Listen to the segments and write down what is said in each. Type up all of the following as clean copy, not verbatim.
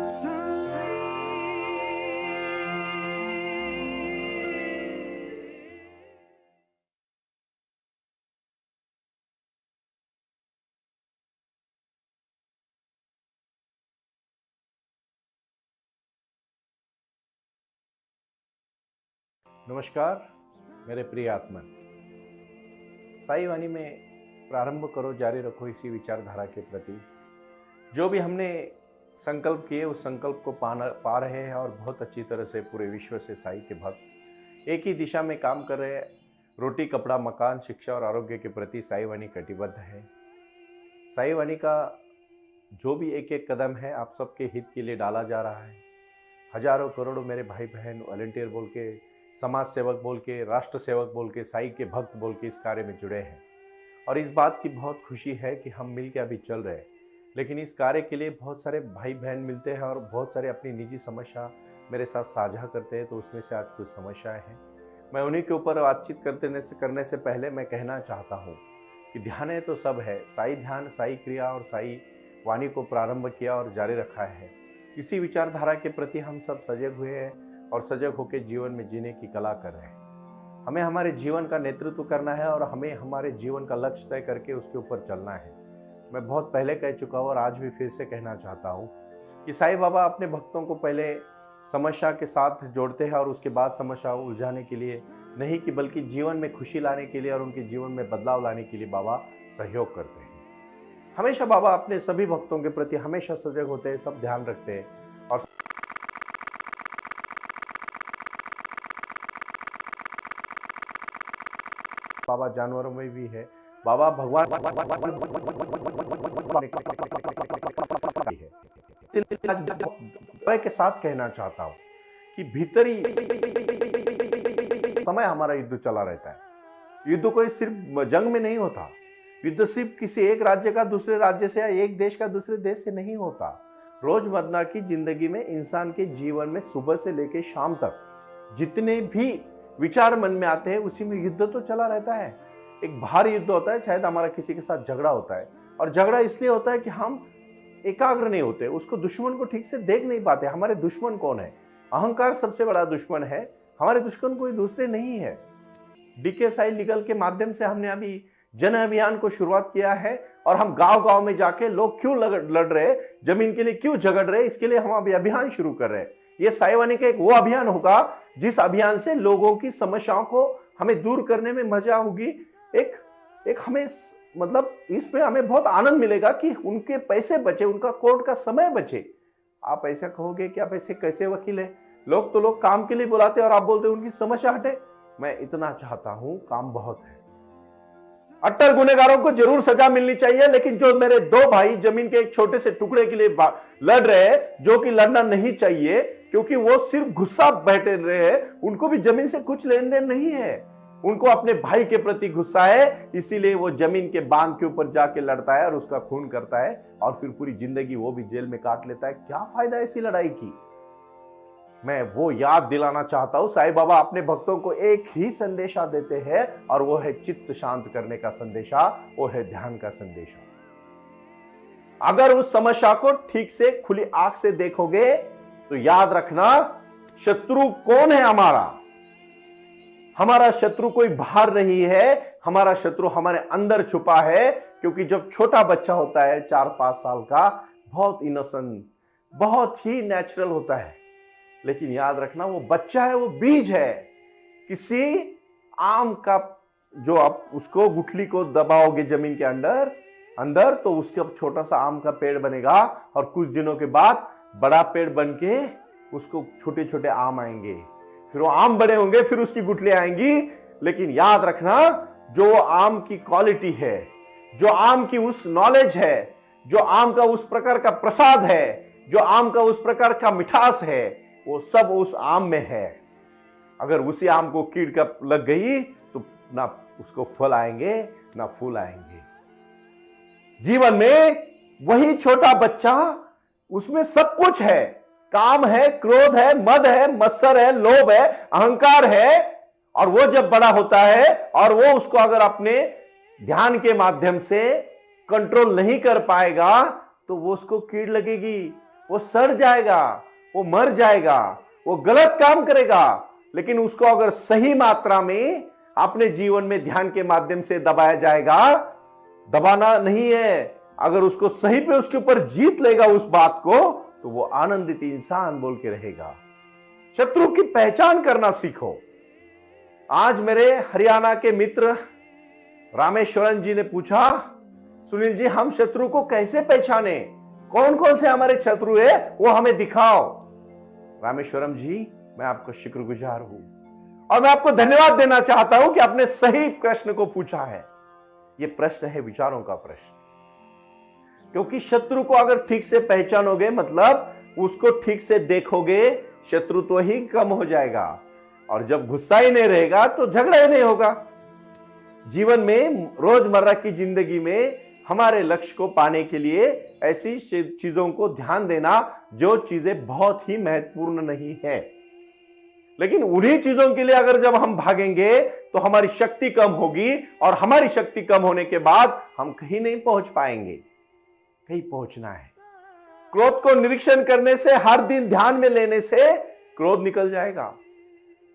नमस्कार मेरे प्रिय आत्मा। साई वाणी में प्रारंभ करो, जारी रखो इसी विचारधारा के प्रति। जो भी हमने संकल्प किए उस संकल्प को पा रहे हैं और बहुत अच्छी तरह से पूरे विश्व से साई के भक्त एक ही दिशा में काम कर रहे हैं। रोटी, कपड़ा, मकान, शिक्षा और आरोग्य के प्रति साई वाणी कटिबद्ध है। साई वाणी का जो भी एक एक कदम है आप सबके हित के लिए डाला जा रहा है। हजारों करोड़ों मेरे भाई बहन वॉलंटियर बोल के, समाज सेवक बोल के, राष्ट्र सेवक बोल के, साई के भक्त बोल के इस कार्य में जुड़े हैं और इस बात की बहुत खुशी है कि हम मिलकर अभी चल रहे हैं। लेकिन इस कार्य के लिए बहुत सारे भाई बहन मिलते हैं और बहुत सारे अपनी निजी समस्या मेरे साथ साझा करते हैं। तो उसमें से आज कुछ समस्याएं हैं। मैं उन्हीं के ऊपर बातचीत करने से पहले मैं कहना चाहता हूँ कि ध्यान है तो सब है। साई ध्यान, साई क्रिया और साई वाणी को प्रारंभ किया और जारी रखा है। इसी विचारधारा के प्रति हम सब सजग हुए हैं और सजग होकर जीवन में जीने की कला कर रहे हैं। हमें हमारे जीवन का नेतृत्व करना है और हमें हमारे जीवन का लक्ष्य तय करके उसके ऊपर चलना है। मैं बहुत पहले कह चुका हूँ और आज भी फिर से कहना चाहता हूँ कि साई बाबा अपने भक्तों को पहले समस्या के साथ जोड़ते हैं और उसके बाद समस्या उलझाने के लिए नहीं कि बल्कि जीवन में खुशी लाने के लिए और उनके जीवन में बदलाव लाने के लिए बाबा सहयोग करते हैं। हमेशा बाबा अपने सभी भक्तों के प्रति हमेशा सजग होते हैं, सब ध्यान रखते हैं और बाबा जानवरों में भी है। बाबा भगवान है। के साथ कहना चाहता हूं कि भीतरी समय हमारा युद्ध चला रहता है। युद्ध कोई सिर्फ जंग में नहीं होता। युद्ध सिर्फ किसी एक राज्य का दूसरे राज्य से या एक देश का दूसरे देश से नहीं होता। रोजमर्रा की जिंदगी में इंसान के जीवन में सुबह से लेकर शाम तक जितने भी विचार मन में आते हैं उसी में युद्ध तो चला रहता है। एक बाहरी युद्ध होता है, शायद हमारा किसी के साथ झगड़ा होता है और झगड़ा इसलिए होता है कि हम एकाग्र नहीं होते, उसको दुश्मन को ठीक से देख नहीं पाते। हमारे दुश्मन कौन है? अहंकार सबसे बड़ा दुश्मन है। हमारे दुश्मन कोई दूसरे नहीं है। डीके साई लीगल के माध्यम से हमने अभी जन अभियान को शुरुआत किया है और हम गांव-गांव में जाके लोग क्यों लड़ रहे, जमीन के लिए क्यों झगड़ रहे, इसके लिए हम अभी अभियान शुरू कर रहे हैं। ये साई वाणी का एक वो अभियान होगा जिस अभियान से लोगों की समस्याओं को हमें दूर करने में मजा होगी। एक हमें मतलब इसमें हमें बहुत आनंद मिलेगा कि उनके पैसे बचे, उनका कोर्ट का समय बचे। आप ऐसा कहोगे कि आप ऐसे कैसे वकील है? लोग काम के लिए बुलाते और आप बोलते उनकी समस्या हटे। मैं इतना चाहता हूं, काम बहुत है। अट्टर गुनहगारों को जरूर सजा मिलनी चाहिए, लेकिन जो मेरे दो भाई जमीन के एक छोटे से टुकड़े के लिए लड़ रहे हैं, जो कि लड़ना नहीं चाहिए क्योंकि वो सिर्फ गुस्सा बैठे रहे हैं, उनको भी जमीन से कुछ लेन देन नहीं है। उनको अपने भाई के प्रति गुस्सा है, इसीलिए वो जमीन के बांध के ऊपर जाके लड़ता है और उसका खून करता है और फिर पूरी जिंदगी वो भी जेल में काट लेता है। क्या फायदा ऐसी लड़ाई की? मैं वो याद दिलाना चाहता हूं, साईं बाबा अपने भक्तों को एक ही संदेशा देते हैं और वो है चित्त शांत करने का संदेशा, वो है ध्यान का संदेशा। अगर उस समस्या को ठीक से खुली आंख से देखोगे तो याद रखना, शत्रु कौन है हमारा? हमारा शत्रु कोई बाहर नहीं है, हमारा शत्रु हमारे अंदर छुपा है। क्योंकि जब छोटा बच्चा होता है 4-5 साल का, बहुत इनोसेंट, बहुत ही नेचुरल होता है, लेकिन याद रखना वो बच्चा है, वो बीज है। किसी आम का जो आप उसको गुठली को दबाओगे जमीन के अंदर तो उसके छोटा सा आम का पेड़ बनेगा और कुछ दिनों के बाद बड़ा पेड़ बन के उसको छोटे छोटे आम आएंगे, फिर वो आम बड़े होंगे, फिर उसकी गुठली आएंगी। लेकिन याद रखना, जो आम की क्वालिटी है, जो आम की उस नॉलेज है, जो आम का उस प्रकार का प्रसाद है, जो आम का उस प्रकार का मिठास है, वो सब उस आम में है। अगर उसी आम को कीड़ का लग गई तो ना उसको फल आएंगे ना फूल आएंगे। जीवन में वही छोटा बच्चा, उसमें सब कुछ है, काम है, क्रोध है, मद है, मत्सर है, लोभ है, अहंकार है। और वो जब बड़ा होता है और वो उसको अगर अपने ध्यान के माध्यम से कंट्रोल नहीं कर पाएगा तो वो उसको कीड़ लगेगी। वो सड़ जाएगा, वो मर जाएगा, वो गलत काम करेगा। लेकिन उसको अगर सही मात्रा में अपने जीवन में ध्यान के माध्यम से दबाया जाएगा, दबाना नहीं है, अगर उसको सही पे उसके ऊपर जीत लेगा उस बात को, तो वो आनंदित इंसान बोल के रहेगा। शत्रु की पहचान करना सीखो। आज मेरे हरियाणा के मित्र रामेश्वरन जी ने पूछा, सुनील जी हम शत्रु को कैसे पहचाने, कौन कौन से हमारे शत्रु है वो हमें दिखाओ। रामेश्वरम जी मैं आपको शुक्रगुजार हूं और मैं आपको धन्यवाद देना चाहता हूं कि आपने सही प्रश्न को पूछा है। यह प्रश्न है विचारों का प्रश्न, क्योंकि शत्रु को अगर ठीक से पहचानोगे मतलब उसको ठीक से देखोगे, शत्रु तो ही कम हो जाएगा। और जब गुस्सा ही नहीं रहेगा तो झगड़ा ही नहीं होगा। जीवन में रोजमर्रा की जिंदगी में हमारे लक्ष्य को पाने के लिए ऐसी चीजों को ध्यान देना जो चीजें बहुत ही महत्वपूर्ण नहीं है, लेकिन उन्हीं चीजों के लिए अगर जब हम भागेंगे तो हमारी शक्ति कम होगी, और हमारी शक्ति कम होने के बाद हम कहीं नहीं पहुंच पाएंगे। कहीं पहुंचना है। क्रोध को निरीक्षण करने से, हर दिन ध्यान में लेने से क्रोध निकल जाएगा।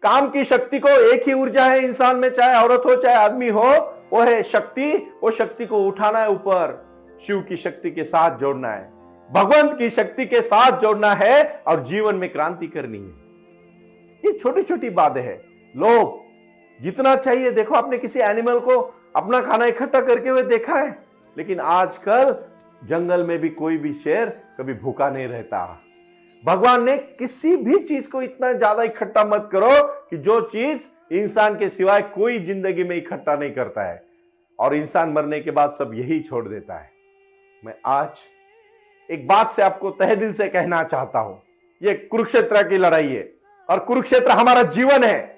काम की शक्ति को, एक ही ऊर्जा है इंसान में, चाहे औरत हो चाहे आदमी हो, वो है शक्ति। वो शक्ति को उठाना है ऊपर, शिव की शक्ति के साथ जोड़ना है, भगवंत की शक्ति के साथ जोड़ना है और जीवन में क्रांति करनी है। ये छोटी छोटी बातें हैं। लोग जितना चाहिए, देखो आपने किसी एनिमल को अपना खाना इकट्ठा करके हुए देखा है, लेकिन आजकल जंगल में भी कोई भी शेर कभी भूखा नहीं रहता। भगवान ने किसी भी चीज को इतना ज्यादा इकट्ठा मत करो कि जो चीज इंसान के सिवाय कोई जिंदगी में इकट्ठा नहीं करता है, और इंसान मरने के बाद सब यही छोड़ देता है। मैं आज एक बात से आपको तहे दिल से कहना चाहता हूं, ये कुरुक्षेत्र की लड़ाई है और कुरुक्षेत्र हमारा जीवन है।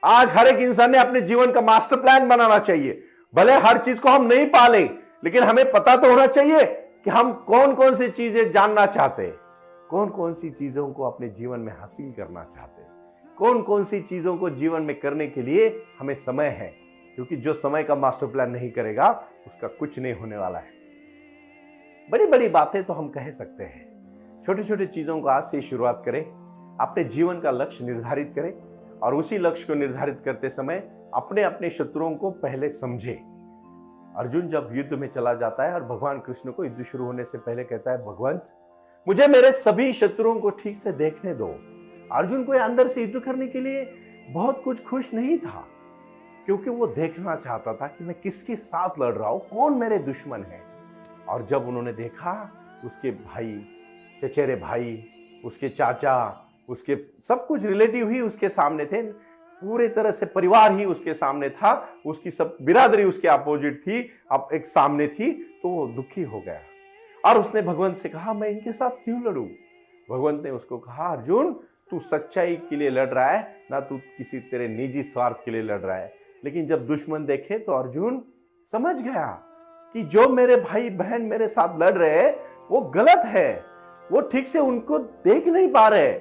आज हर एक इंसान ने अपने जीवन का मास्टर प्लान बनाना चाहिए। भले हर चीज को हम नहीं पाले, लेकिन हमें पता तो होना चाहिए कि हम कौन कौन सी चीजें जानना चाहते हैं, कौन कौन सी चीजों को अपने जीवन में हासिल करना चाहते हैं, कौन कौन सी चीजों को जीवन में करने के लिए हमें समय है। क्योंकि जो समय का मास्टर प्लान नहीं करेगा उसका कुछ नहीं होने वाला है। बड़ी बड़ी बातें तो हम कह सकते हैं, छोटी छोटी चीजों को आज से शुरुआत करें। अपने जीवन का लक्ष्य निर्धारित करें और उसी लक्ष्य को निर्धारित करते समय अपने अपने शत्रुओं को पहले समझे। अर्जुन जब युद्ध में चला जाता है और भगवान कृष्ण को युद्ध शुरू होने से पहले कहता है, भगवंत मुझे मेरे सभी शत्रुओं को ठीक से देखने दो। अर्जुन को अंदर से युद्ध करने के लिए बहुत कुछ खुश नहीं था, क्योंकि वो देखना चाहता था कि मैं किसके साथ लड़ रहा हूं, कौन मेरे दुश्मन है। और जब उन्होंने देखा उसके भाई, चचेरे भाई, उसके चाचा, उसके सब कुछ रिलेटिव ही उसके सामने थे, पूरे तरह से परिवार ही उसके सामने था, उसकी सब बिरादरी उसके अपोजिट थी, अब एक सामने थी, तो वो दुखी हो गया और उसने भगवंत से कहा, मैं इनके साथ क्यों लड़ूं। भगवंत ने उसको कहा, अर्जुन तू सच्चाई के लिए लड़ रहा है, ना तू किसी तेरे निजी स्वार्थ के लिए लड़ रहा है। लेकिन जब दुश्मन देखे तो अर्जुन समझ गया कि जो मेरे भाई बहन मेरे साथ लड़ रहे हैं वो गलत है, वो ठीक से उनको देख नहीं पा रहे।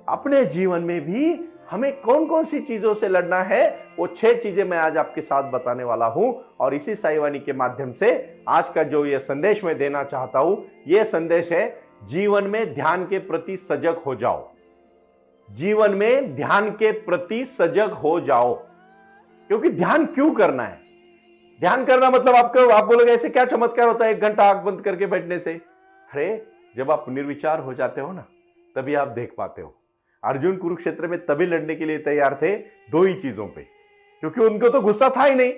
अपने जीवन में भी हमें कौन कौन सी चीजों से लड़ना है, वो 6 चीजें मैं आज आपके साथ बताने वाला हूं। और इसी साईवाणी के माध्यम से आज का जो ये संदेश मैं देना चाहता हूं, ये संदेश है, जीवन में ध्यान के प्रति सजग हो जाओ। जीवन में ध्यान के प्रति सजग हो जाओ। क्योंकि ध्यान क्यों करना है? ध्यान करना मतलब आप बोलोगे ऐसे क्या चमत्कार होता है 1 घंटा आंख बंद करके बैठने से? अरे जब आप निर्विचार हो जाते हो ना, तभी आप देख पाते हो। अर्जुन कुरुक्षेत्र में तभी लड़ने के लिए तैयार थे 2 ही चीजों पे, क्योंकि उनको तो गुस्सा था ही नहीं,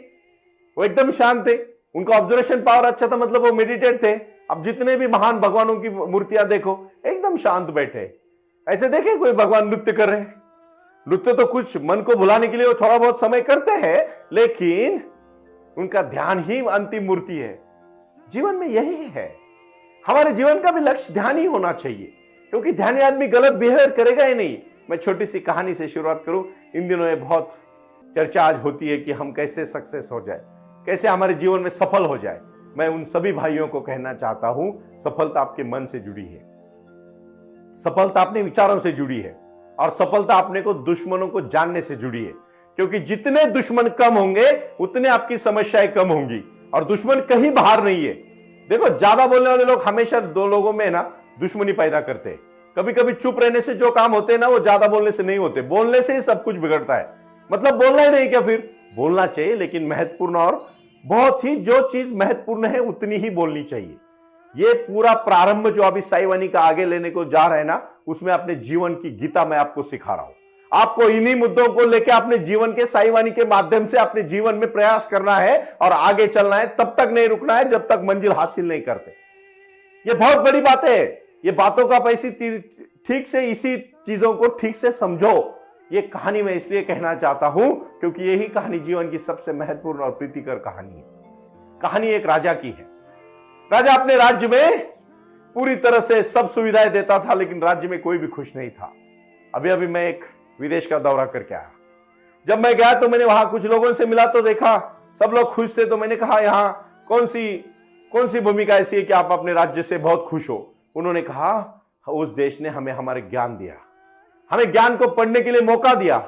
वो एकदम शांत थे, उनका ऑब्जर्वेशन पावर अच्छा था, मतलब वो मेडिटेट थे। अब जितने भी महान भगवानों की मूर्तियां देखो, एकदम शांत बैठे। ऐसे देखे कोई भगवान नृत्य कर रहे हैं? नृत्य तो कुछ मन को भुलाने के लिए वो थोड़ा बहुत समय करते हैं, लेकिन उनका ध्यान ही अंतिम मूर्ति है। जीवन में यही है, हमारे जीवन का भी लक्ष्य ध्यान ही होना चाहिए, क्योंकि ध्यानी आदमी गलत बिहेवियर करेगा ही नहीं। मैं छोटी सी कहानी से शुरुआत करूं। इन दिनों ये बहुत चर्चा आज होती है कि हम कैसे सक्सेस हो जाए, कैसे हमारे जीवन में सफल हो जाए। मैं उन सभी भाइयों को कहना चाहता हूं, सफलता आपके मन से जुड़ी है, सफलता अपने विचारों से जुड़ी है, और सफलता अपने को दुश्मनों को जानने से जुड़ी है। क्योंकि जितने दुश्मन कम होंगे उतने आपकी समस्याएं कम होंगी, और दुश्मन कहीं बाहर नहीं है। देखो ज्यादा बोलने वाले लोग हमेशा 2 लोगों में ना दुश्मनी पैदा करते हैं। कभी कभी चुप रहने से जो काम होते हैं ना, वो ज्यादा बोलने से नहीं होते। बोलने से ही सब कुछ बिगड़ता है। मतलब बोलना ही नहीं क्या? फिर बोलना चाहिए, लेकिन महत्वपूर्ण और बहुत ही जो चीज महत्वपूर्ण है उतनी ही बोलनी चाहिए। ये पूरा प्रारंभ जो अभी साईवानी का आगे लेने को जा रहा है ना, उसमें अपने जीवन की गीता मैं आपको सिखा रहा हूं। आपको इन्हीं मुद्दों को लेकर अपने जीवन के साईवानी के माध्यम से अपने जीवन में प्रयास करना है और आगे चलना है। तब तक नहीं रुकना है जब तक मंजिल हासिल नहीं करते। ये बहुत बड़ी बात है। ये बातों का पैसी ठीक से, इसी चीजों को ठीक से समझो। ये कहानी मैं इसलिए कहना चाहता हूं क्योंकि यही कहानी जीवन की सबसे महत्वपूर्ण और प्रीतिकर कहानी है। कहानी एक राजा की है। राजा अपने राज्य में पूरी तरह से सब सुविधाएं देता था, लेकिन राज्य में कोई भी खुश नहीं था। अभी अभी मैं एक विदेश का दौरा करके आया। जब मैं गया तो मैंने वहां कुछ लोगों से मिला तो देखा सब लोग खुश थे। तो मैंने कहा, यहां कौन सी भूमिका ऐसी है कि आप अपने राज्य से बहुत खुश हो? उन्होंने कहा, उस देश ने हमें हमारे ज्ञान दिया, हमें ज्ञान को पढ़ने के लिए मौका दिया,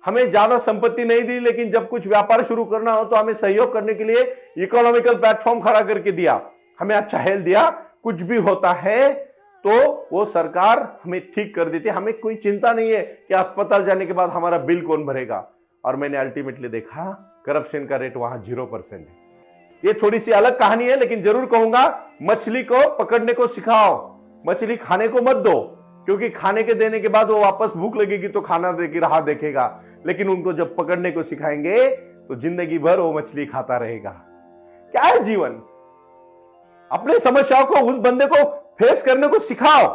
हमें ज्यादा संपत्ति नहीं दी, लेकिन जब कुछ व्यापार शुरू करना हो तो हमें सहयोग करने के लिए इकोनॉमिकल प्लेटफॉर्म खड़ा करके दिया, हमें अच्छा हेल्थ दिया। कुछ भी होता है तो वो सरकार हमें ठीक कर देती है। हमें कोई चिंता नहीं है कि अस्पताल जाने के बाद हमारा बिल कौन भरेगा। और मैंने अल्टीमेटली देखा करप्शन का रेट वहां 0% है। ये थोड़ी सी अलग कहानी है, लेकिन जरूर कहूंगा, मछली को पकड़ने को सिखाओ, मछली खाने को मत दो, क्योंकि खाने के देने के बाद वो वापस भूख लगेगी तो खाना देगी, राह देखेगा। लेकिन उनको जब पकड़ने को सिखाएंगे तो जिंदगी भर वो मछली खाता रहेगा। क्या है जीवन? अपने समस्याओं को उस बंदे को फेस करने को सिखाओ।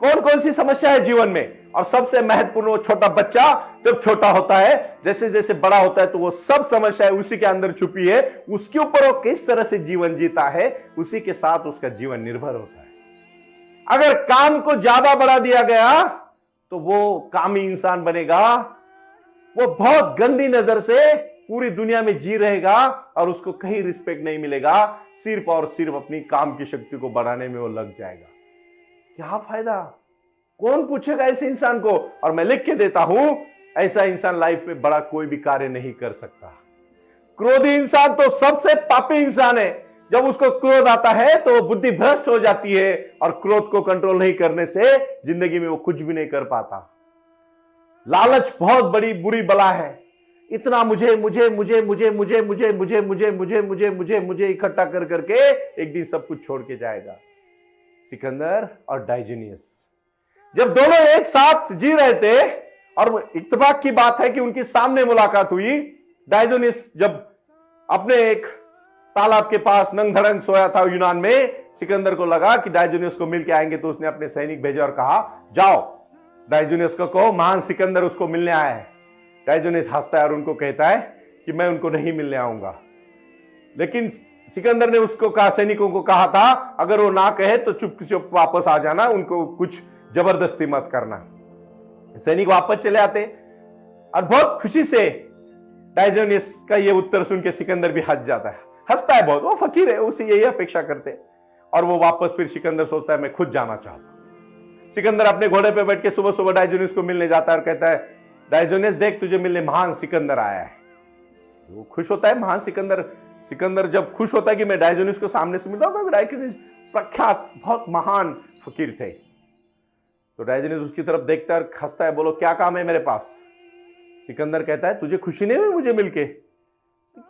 कौन कौन सी समस्या है जीवन में? और सबसे महत्वपूर्ण, वो छोटा बच्चा जब छोटा होता है, जैसे जैसे बड़ा होता है तो वो सब समस्याएं उसी के अंदर छुपी है, उसके ऊपर वो किस तरह से जीवन जीता है, उसी के साथ उसका जीवन निर्भर होता है। अगर काम को ज्यादा बढ़ा दिया गया तो वो कामी इंसान बनेगा। वो बहुत गंदी नजर से पूरी दुनिया में जी रहेगा और उसको कहीं रिस्पेक्ट नहीं मिलेगा। सिर्फ और सिर्फ अपनी काम की शक्ति को बढ़ाने में वो लग जाएगा। क्या फायदा? कौन पूछेगा ऐसे इंसान को? और मैं लिख के देता हूं, ऐसा इंसान लाइफ में बड़ा कोई भी कार्य नहीं कर सकता। क्रोधी इंसान तो सबसे पापी इंसान है। जब उसको क्रोध आता है तो बुद्धि भ्रष्ट हो जाती है और क्रोध को कंट्रोल नहीं करने से जिंदगी में वो कुछ भी नहीं कर पाता। लालच बहुत बड़ी बुरी बला है। इतना मुझे मुझे मुझे मुझे मुझे मुझे मुझे मुझे मुझे मुझे मुझे मुझे इकट्ठा कर करके एक दिन सब कुछ छोड़ के जाएगा। सिकंदर और डाइजेनियस जब दोनों एक साथ जी रहे थे, और इत्तेफाक की बात है कि उनकी सामने मुलाकात हुई। डाइजेनियस जब अपने एक तालाब के पास नंग धड़ंग सोया था यूनान में, सिकंदर को लगा कि डाइजेनियस को मिल के आएंगे, तो उसने अपने सैनिक भेजे और कहा, जाओ डाइजेनियस को कहो महान सिकंदर उसको मिलने आया है। डाइजेनियस हंसता है और उनको कहता है कि मैं उनको नहीं मिलने आऊंगा। लेकिन सिकंदर ने उसको कहा, सैनिकों को कहा था, अगर वो ना कहे तो चुपके से वापस आ जाना, उनको कुछ जबरदस्ती मत करना। सैनिक वापस चले आते और बहुत खुशी से डाइजेनियस का ये उत्तर सुन के सिकंदर भी हंस जाता है, हंसता है बहुत। वो फकीर है, उसे यही अपेक्षा करते। और वो वापस फिर सिकंदर सोचता है मैं खुद जाना चाहता हूं। सिकंदर अपने घोड़े पे बैठ के सुबह सुबह डाइजेनियस को मिलने जाता है और कहता है, डाइजेनियस देख तुझे मिलने महान सिकंदर आया है। वो खुश होता है, महान सिकंदर। सिकंदर जब खुश होता है कि मैं डाइजेनियस को सामने से मिल रहा हूं, डाइजेनियस प्रख्यात बहुत महान फकीर थे। तो डाइजेनियस उसकी तरफ देखता है और हंसता है, बोलो क्या काम है मेरे पास? सिकंदर कहता है, तुझे खुशी नहीं हुई मुझे मिलके?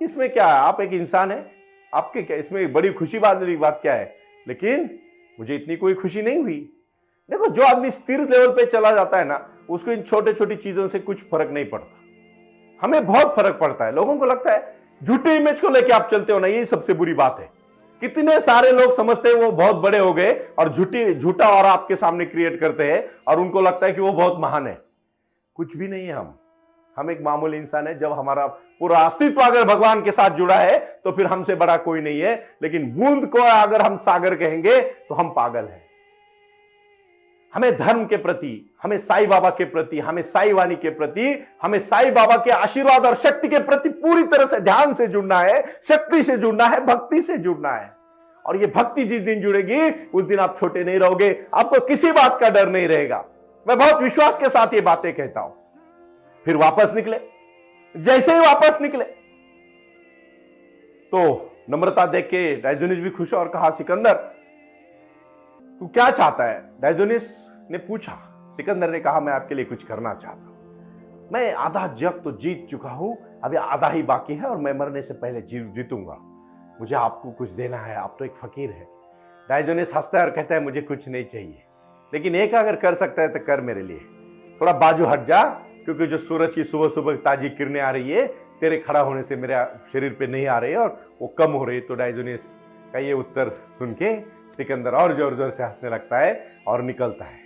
इसमें क्या है, आप एक इंसान है, आपके क्या इसमें बड़ी खुशी वाली बात क्या है? लेकिन मुझे इतनी कोई खुशी नहीं हुई। देखो, जो आदमी स्थिर लेवल पे चला जाता है ना, उसको इन छोटे छोटी चीजों से कुछ फर्क नहीं पड़ता। हमें बहुत फर्क पड़ता है। लोगों को लगता है झूठी इमेज को लेके आप चलते हो ना, यही सबसे बुरी बात है। कितने सारे लोग समझते हैं वो बहुत बड़े हो गए और झूठा और आपके सामने क्रिएट करते हैं और उनको लगता है कि वो बहुत महान है। कुछ भी नहीं है। हम एक मामूली इंसान है। जब हमारा पूरा अस्तित्व अगर भगवान के साथ जुड़ा है तो फिर हमसे बड़ा कोई नहीं है। लेकिन बूंद को अगर हम सागर कहेंगे तो हम पागल हैं। हमें धर्म के प्रति, हमें साईं बाबा के प्रति, हमें साई वाणी के प्रति, हमें साईं बाबा के आशीर्वाद और शक्ति के प्रति पूरी तरह से ध्यान से जुड़ना है, शक्ति से जुड़ना है, भक्ति से जुड़ना है। और ये भक्ति जिस दिन जुड़ेगी उस दिन आप छोटे नहीं रहोगे, आपको किसी बात का डर नहीं रहेगा। मैं बहुत विश्वास के साथ ये बातें कहता हूं। फिर वापस निकले। जैसे ही वापस निकले तो नम्रता देख के डाइयोनिस भी खुश और कहा, सिकंदर तू क्या चाहता है? डायोजनीस ने पूछा। सिकंदर ने कहा, मैं आपके लिए कुछ करना चाहता हूं। मैं आधा जग तो जीत चुका हूं, अभी आधा ही बाकी है और मैं मरने से पहले जीतूंगा। मुझे आपको कुछ देना है, आप तो एक फकीर है। डायोजनीस हंसता है और कहता है, मुझे कुछ नहीं चाहिए, लेकिन एक अगर कर सकता है तो कर मेरे लिए। थोड़ा बाजू हट जा, क्योंकि जो सूरज की सुबह सुबह ताजी किरणें आ रही है तेरे खड़ा होने से मेरे शरीर पे नहीं आ रही है और वो कम हो रही है। तो डायोजनीस का ये उत्तर सुन के सिकंदर और जोर जोर से हंसने लगता है और निकलता है।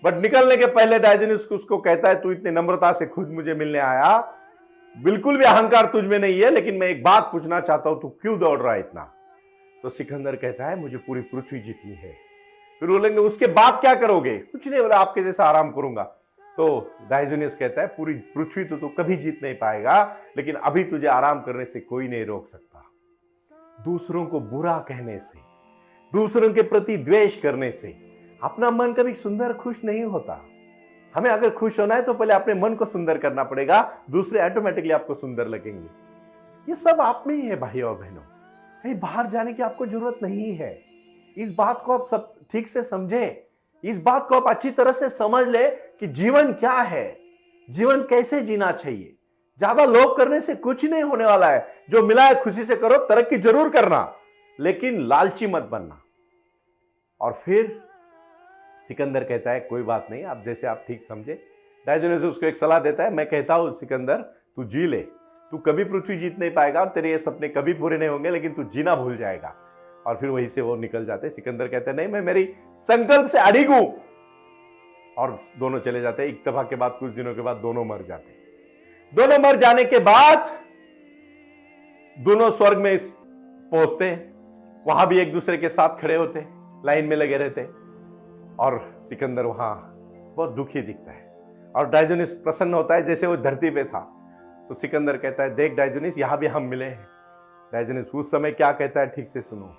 बट निकलने के पहले डायोजनीस उसको कहता है, तू इतनी नम्रता से खुद मुझे मिलने आया, बिल्कुल भी अहंकार तुझ में नहीं है, लेकिन मैं एक बात पूछना चाहता हूं, तू क्यों दौड़ रहा है इतना? तो सिकंदर कहता है, मुझे पूरी पृथ्वी जीतनी है। फिर बोलेंगे, उसके बाद क्या करोगे? कुछ नहीं, बोला आपके जैसा आराम करूंगा। तो डायोजनीस कहता है, पूरी पृथ्वी तो तू कभी जीत नहीं पाएगा, लेकिन अभी तुझे आराम करने से कोई नहीं रोक सकता। दूसरों को बुरा कहने से, दूसरों के प्रति द्वेष करने से अपना मन कभी सुंदर खुश नहीं होता। हमें अगर खुश होना है तो पहले अपने मन को सुंदर करना पड़ेगा, दूसरे ऑटोमेटिकली आपको सुंदर लगेंगे। ये सब आप में ही है भाई और बहनों, कहीं बाहर जाने की आपको जरूरत नहीं है। इस बात को आप सब ठीक से समझे, इस बात को आप अच्छी तरह से समझ ले कि जीवन क्या है, जीवन कैसे जीना चाहिए। ज्यादा लोभ करने से कुछ नहीं होने वाला है। जो मिला है खुशी से करो, तरक्की जरूर करना, लेकिन लालची मत बनना। और फिर सिकंदर कहता है, कोई बात नहीं, आप जैसे आप ठीक समझे। डायोजनीस उसको एक सलाह देता है, मैं कहता हूं सिकंदर, तू जी ले, तू कभी पृथ्वी जीत नहीं पाएगा और तेरे ये सपने कभी पूरे नहीं होंगे, लेकिन तू जीना भूल जाएगा। और फिर वहीं से वो निकल जाते। सिकंदर कहते हैं, नहीं, मैं मेरी संकल्प से अड़िग हूं। और दोनों चले जाते हैं। इत्तेफाक के बाद कुछ दिनों के बाद दोनों मर जाते हैं। दोनों मर जाने के बाद दोनों स्वर्ग में पहुंचते, वहां भी एक दूसरे के साथ खड़े होते, लाइन में लगे रहते, और सिकंदर वहां बहुत दुखी दिखता है और डायोजनीस प्रसन्न होता है जैसे वो धरती पे था। तो सिकंदर कहता है, देख डायोजनीस, यहां भी हम मिले हैं। डायोजनीस उस समय क्या कहता है, ठीक से सुनो।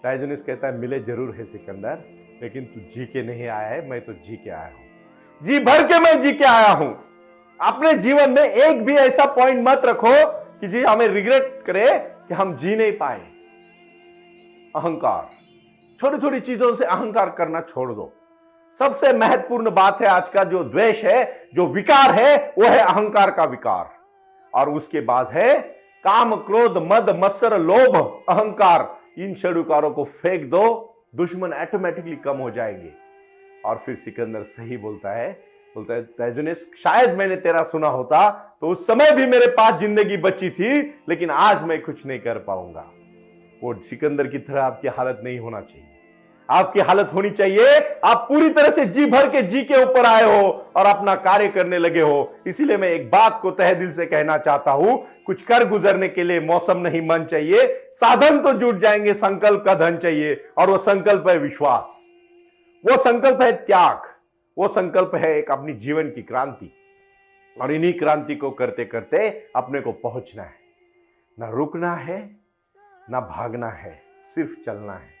डायोजनीस कहता है, मिले जरूर है सिकंदर, लेकिन तू जी के नहीं आया है, मैं तो जी के आया हूं, जी भर के मैं जी के आया हूं। अपने जीवन में एक भी ऐसा पॉइंट मत रखो कि जी हमें रिग्रेट करे कि हम जी नहीं पाए। अहंकार, छोटी छोटी चीजों से अहंकार करना छोड़ दो। सबसे महत्वपूर्ण बात है आज का जो द्वेष है, जो विकार है, वो है अहंकार का विकार। और उसके बाद है काम, क्रोध, मद, मत्सर, लोभ, अहंकार। इन षडविकारों को फेंक दो, दुश्मन ऑटोमेटिकली कम हो जाएंगे। और फिर सिकंदर सही बोलता है डायोजनीस, शायद मैंने तेरा सुना होता तो उस समय भी मेरे पास जिंदगी बची थी, लेकिन आज मैं कुछ नहीं कर पाऊंगा। वो सिकंदर की तरह आपकी हालत नहीं होना चाहिए। आपकी हालत होनी चाहिए, आप पूरी तरह से जी भर के जी के ऊपर आए हो और अपना कार्य करने लगे हो। इसीलिए मैं एक बात को तहे दिल से कहना चाहता हूं, कुछ कर गुजरने के लिए मौसम नहीं मन चाहिए, साधन तो जुट जाएंगे, संकल्प का धन चाहिए। और वो संकल्प है विश्वास, वो संकल्प है त्याग, वो संकल्प है एक अपनी जीवन की क्रांति। और इन्हीं क्रांति को करते करते अपने को पहुंचना है, ना रुकना है ना भागना है, सिर्फ चलना है।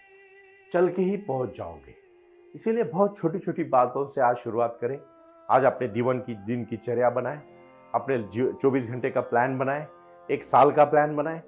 चल के ही पहुंच जाओगे। इसीलिए बहुत छोटी छोटी बातों से आज शुरुआत करें। आज अपने जीवन की दिनचर्या बनाएं, अपने 24 घंटे का प्लान बनाएं, एक साल का प्लान बनाएं।